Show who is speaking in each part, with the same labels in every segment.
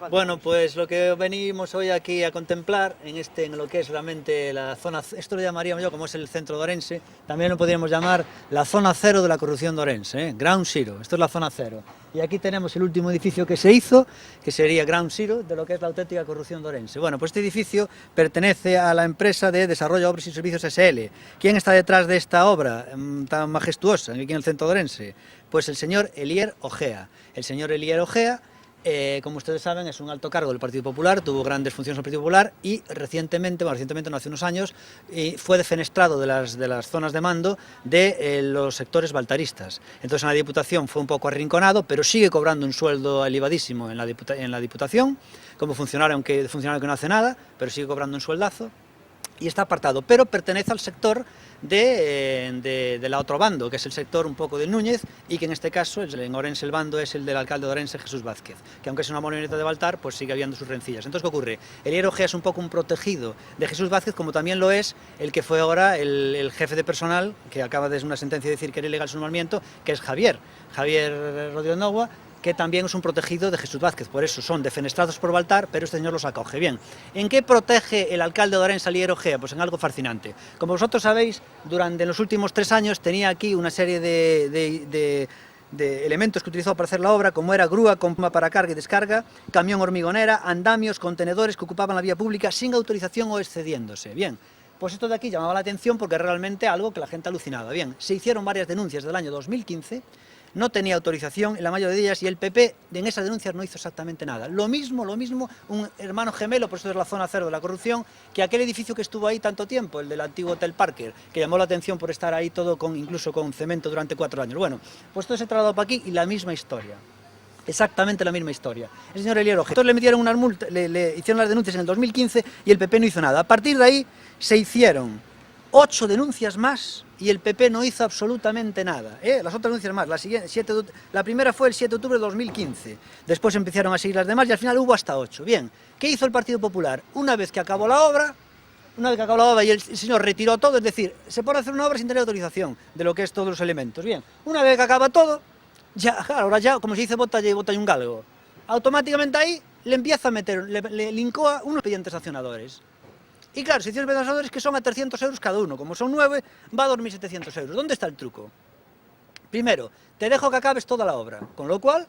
Speaker 1: Bueno, pues lo que venimos hoy aquí a contemplar en lo que es realmente la zona, esto lo llamaríamos yo como es el centro de Orense, también lo podríamos llamar la zona cero de la corrupción de Orense, Ground Zero, esto es la zona cero. Y aquí tenemos el último edificio que se hizo, que sería Ground Zero de lo que es la auténtica corrupción de Orense. Bueno, pues este edificio pertenece a la empresa de Desarrollo, Obras y Servicios SL. ¿Quién está detrás de esta obra tan majestuosa aquí en el centro de Orense? Pues el señor Elier Ojea. El señor Elier Ojea, como ustedes saben, es un alto cargo del Partido Popular, tuvo grandes funciones en el Partido Popular y recientemente no hace unos años, fue defenestrado de las zonas de mando de los sectores baltaristas. Entonces en la Diputación fue un poco arrinconado, pero sigue cobrando un sueldo elevadísimo en la Diputación, como funcionario que no hace nada, pero sigue cobrando un sueldazo. Y está apartado, pero pertenece al sector de la otro bando, que es el sector un poco de Núñez, y que en este caso, en Orense el bando es el del alcalde de Orense, Jesús Vázquez, que aunque es una marioneta de Baltar, pues sigue habiendo sus rencillas. Entonces, ¿qué ocurre? Elier Ojea es un poco un protegido de Jesús Vázquez, como también lo es el que fue ahora el jefe de personal, que acaba de una sentencia de decir que era ilegal su nombramiento, que es Javier Rodríguez Nogua, que también es un protegido de Jesús Vázquez, por eso son defenestrados por Baltar, pero este señor los acoge. Bien, ¿en qué protege el alcalde de Orense, Elier Ojea? Pues en algo fascinante. Como vosotros sabéis, durante los últimos 3 años tenía aquí una serie de elementos que utilizó para hacer la obra, como era grúa con puma para carga y descarga, camión hormigonera, andamios, contenedores que ocupaban la vía pública sin autorización o excediéndose. Bien, pues esto de aquí llamaba la atención porque es realmente algo que la gente alucinaba. Bien, se hicieron varias denuncias del año 2015, no tenía autorización en la mayoría de ellas y el PP en esas denuncias no hizo exactamente nada. Lo mismo, un hermano gemelo, por eso es la zona cero de la corrupción, que aquel edificio que estuvo ahí tanto tiempo, el del antiguo Hotel Parker, que llamó la atención por estar ahí todo incluso con cemento durante 4 años. Bueno, pues todo se trasladó para aquí y la misma historia. Exactamente la misma historia. El señor Elier Ojea. Entonces le metieron unas multas, le hicieron las denuncias en el 2015 y el PP no hizo nada. A partir de ahí se hicieron 8 denuncias más y el PP no hizo absolutamente nada. Las otras denuncias más, la primera fue el 7 de octubre de 2015, después empezaron a seguir las demás y al final hubo hasta 8. Bien, ¿qué hizo el Partido Popular? Una vez que acabó la obra y el señor retiró todo, es decir, se pone a hacer una obra sin tener autorización de lo que es todos los elementos. Bien, una vez que acaba todo, ya, claro, ahora ya, como se dice, bota y un galgo. Automáticamente ahí le empieza a meter, le linkoa unos expedientes sancionadores. Y claro, 600 pensadores que son a 300 euros cada uno. Como son 9, va a 2.700 euros. ¿Dónde está el truco? Primero, te dejo que acabes toda la obra, con lo cual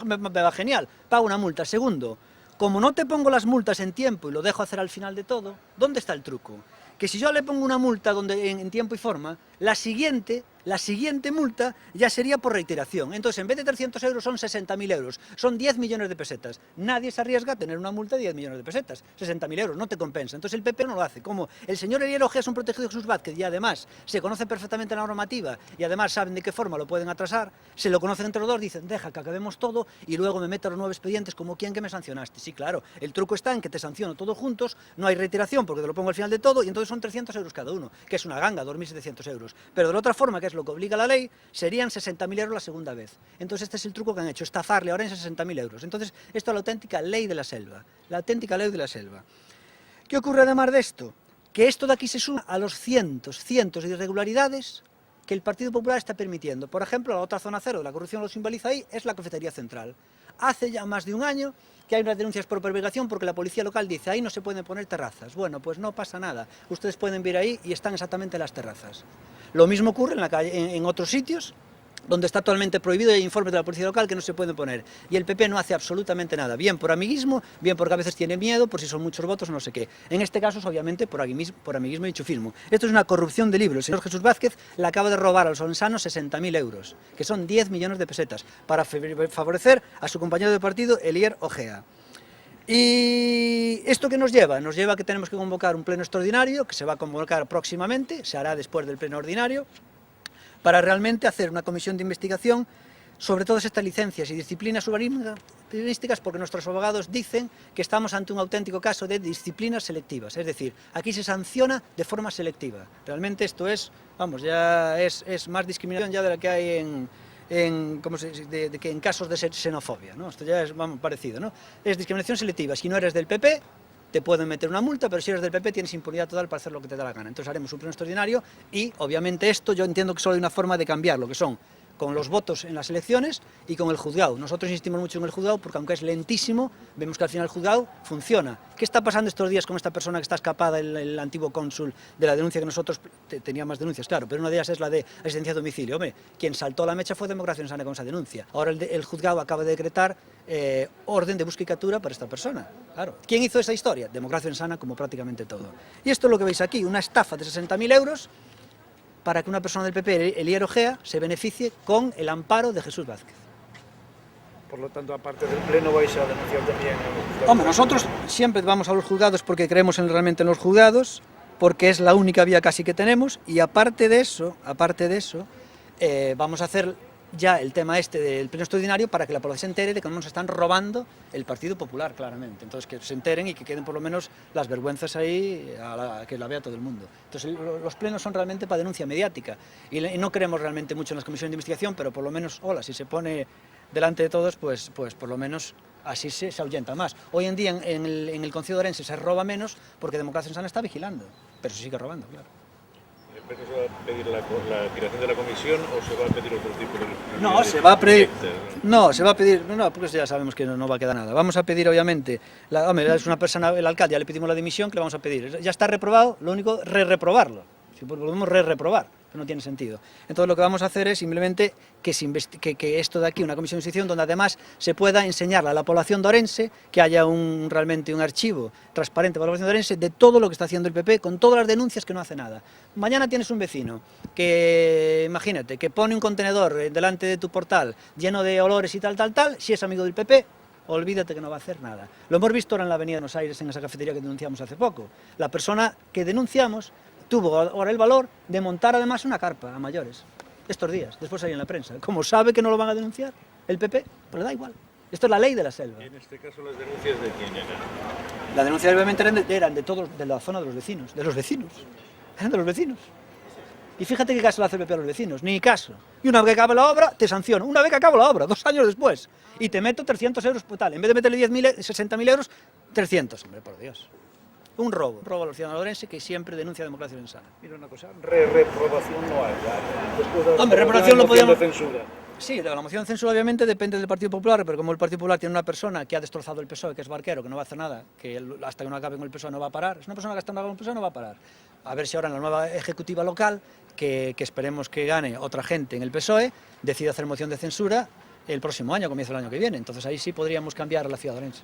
Speaker 1: me va genial, pago una multa. Segundo, como no te pongo las multas en tiempo y lo dejo hacer al final de todo, ¿dónde está el truco? Que si yo le pongo una multa en tiempo y forma, la siguiente multa ya sería por reiteración. Entonces, en vez de 300 euros son 60.000 euros, son 10 millones de pesetas. Nadie se arriesga a tener una multa de 10 millones de pesetas, 60.000 euros, no te compensa. Entonces el PP no lo hace. Como el señor Elier Ojea es un protegido de Jesús Vázquez y además se conoce perfectamente la normativa y además saben de qué forma lo pueden atrasar, se lo conocen entre los dos, dicen, deja que acabemos todo y luego me meto a los 9 expedientes como quien que me sancionaste. Sí, claro, el truco está en que te sanciono todos juntos, no hay reiteración porque te lo pongo al final de todo y entonces son 300 euros cada uno, que es una ganga, 2.700 euros. Pero de la otra forma, que es lo que obliga la ley, serían 60.000 euros la segunda vez. Entonces este es el truco que han hecho, estafarle ahora en 60.000 euros. Entonces esto es la auténtica ley de la selva, la auténtica ley de la selva. ¿Qué ocurre además de esto? Que esto de aquí se suma a los cientos de irregularidades que el Partido Popular está permitiendo. Por ejemplo, la otra zona cero de la corrupción lo simboliza ahí, es la cafetería central. Hace ya más de un año que hay unas denuncias por prevaricación porque la policía local dice, ahí no se pueden poner terrazas. Bueno, pues no pasa nada. Ustedes pueden ver ahí y están exactamente las terrazas. Lo mismo ocurre en la calle, en otros sitios donde está totalmente prohibido y hay informes de la policía local que no se pueden poner. Y el PP no hace absolutamente nada, bien por amiguismo, bien porque a veces tiene miedo, por si son muchos votos o no sé qué. En este caso, obviamente, por amiguismo y enchufismo. Esto es una corrupción de libro. El señor Jesús Vázquez le acaba de robar a los orensanos 60.000 euros, que son 10 millones de pesetas, para favorecer a su compañero de partido, Elier Ojea. ¿Y esto qué nos lleva? Nos lleva a que tenemos que convocar un pleno extraordinario, que se va a convocar próximamente, se hará después del pleno ordinario, para realmente hacer una comisión de investigación sobre todas estas licencias y disciplinas urbanísticas, porque nuestros abogados dicen que estamos ante un auténtico caso de disciplinas selectivas, es decir, aquí se sanciona de forma selectiva. Realmente esto es, vamos, ya es más discriminación ya de la que hay en casos de xenofobia, ¿no? Esto ya es, vamos, parecido, ¿no? Es discriminación selectiva. Si no eres del PP, te pueden meter una multa, pero si eres del PP tienes impunidad total para hacer lo que te da la gana. Entonces haremos un pleno extraordinario y, obviamente, esto yo entiendo que solo hay una forma de cambiarlo, que son con los votos en las elecciones y con el juzgado. Nosotros insistimos mucho en el juzgado porque aunque es lentísimo, vemos que al final el juzgado funciona. ¿Qué está pasando estos días con esta persona que está escapada, el antiguo cónsul, de la denuncia que nosotros, tenía más denuncias, claro, pero una de ellas es la de asistencia a domicilio? Hombre, quien saltó la mecha fue Democracia Insana con esa denuncia. Ahora el juzgado acaba de decretar orden de busca y captura para esta persona. Claro. ¿Quién hizo esa historia? Democracia Insana, como prácticamente todo. Y esto es lo que veis aquí, una estafa de 60.000 euros para que una persona del PP, Elier Ojea, se beneficie con el amparo de Jesús Vázquez.
Speaker 2: Por lo tanto, aparte del pleno, vais a denunciar también...
Speaker 1: Hombre, nosotros siempre vamos a los juzgados porque creemos realmente en los juzgados, porque es la única vía casi que tenemos, y aparte de eso, vamos a hacer ya el tema este del pleno extraordinario para que la población se entere de que no nos están robando el Partido Popular, claramente. Entonces, que se enteren y que queden por lo menos las vergüenzas ahí, que la vea todo el mundo. Entonces, los plenos son realmente para denuncia mediática. Y no creemos realmente mucho en las comisiones de investigación, pero por lo menos, si se pone delante de todos, pues por lo menos así se ahuyenta más. Hoy en día en el Concello de Orense se roba menos porque Democracia Insana está vigilando, pero se sigue robando, claro.
Speaker 3: ¿Se va a pedir la creación de la comisión o se va a pedir otro tipo de...
Speaker 1: No, se va a pedir... No, se va a pedir... No, porque ya sabemos que no va a quedar nada. Vamos a pedir, obviamente... Hombre, es una persona, el alcalde, ya le pedimos la dimisión, que le vamos a pedir. Ya está reprobado, lo único, reprobarlo. Si podemos reprobar, no tiene sentido. Entonces lo que vamos a hacer es simplemente que esto de aquí, una comisión de investigación donde además se pueda enseñarle a la población de Orense, que haya realmente un archivo transparente para la población de Orense de todo lo que está haciendo el PP, con todas las denuncias que no hace nada. Mañana tienes un vecino que, imagínate, que pone un contenedor delante de tu portal lleno de olores y tal, si es amigo del PP, olvídate que no va a hacer nada. Lo hemos visto ahora en la avenida de Buenos Aires, en esa cafetería que denunciamos hace poco. La persona que denunciamos tuvo ahora el valor de montar además una carpa a mayores, estos días, después ahí en la prensa. Como sabe que no lo van a denunciar el PP, pues le da igual. Esto es la ley de la selva.
Speaker 3: ¿Y en este caso las denuncias de quién eran?
Speaker 1: Las denuncias obviamente eran de todos, de la zona de los vecinos, eran de los vecinos. Y fíjate qué caso le hace el PP a los vecinos, ni caso. Y una vez que acabe la obra, te sanciono. Una vez que acabe la obra, 2 años después, y te meto 300 euros por tal. En vez de meterle 60.000 euros, 300, hombre, por Dios. Un robo a los ciudadanos de Orense que siempre denuncia Democracia Insana.
Speaker 2: Mira una cosa, reprobación no hay. Después de
Speaker 1: Hombre, reprobación lo podíamos...
Speaker 2: de censura.
Speaker 1: Sí, de la moción de censura obviamente depende del Partido Popular, pero como el Partido Popular tiene una persona que ha destrozado el PSOE, que es Barquero, que no va a hacer nada, que hasta que no acabe con el PSOE no va a parar, es una persona que hasta que no acabe con el PSOE no va a parar. A ver si ahora en la nueva ejecutiva local, que esperemos que gane otra gente en el PSOE, decide hacer moción de censura el próximo año, comienza el año que viene. Entonces ahí sí podríamos cambiar la ciudad de Orense.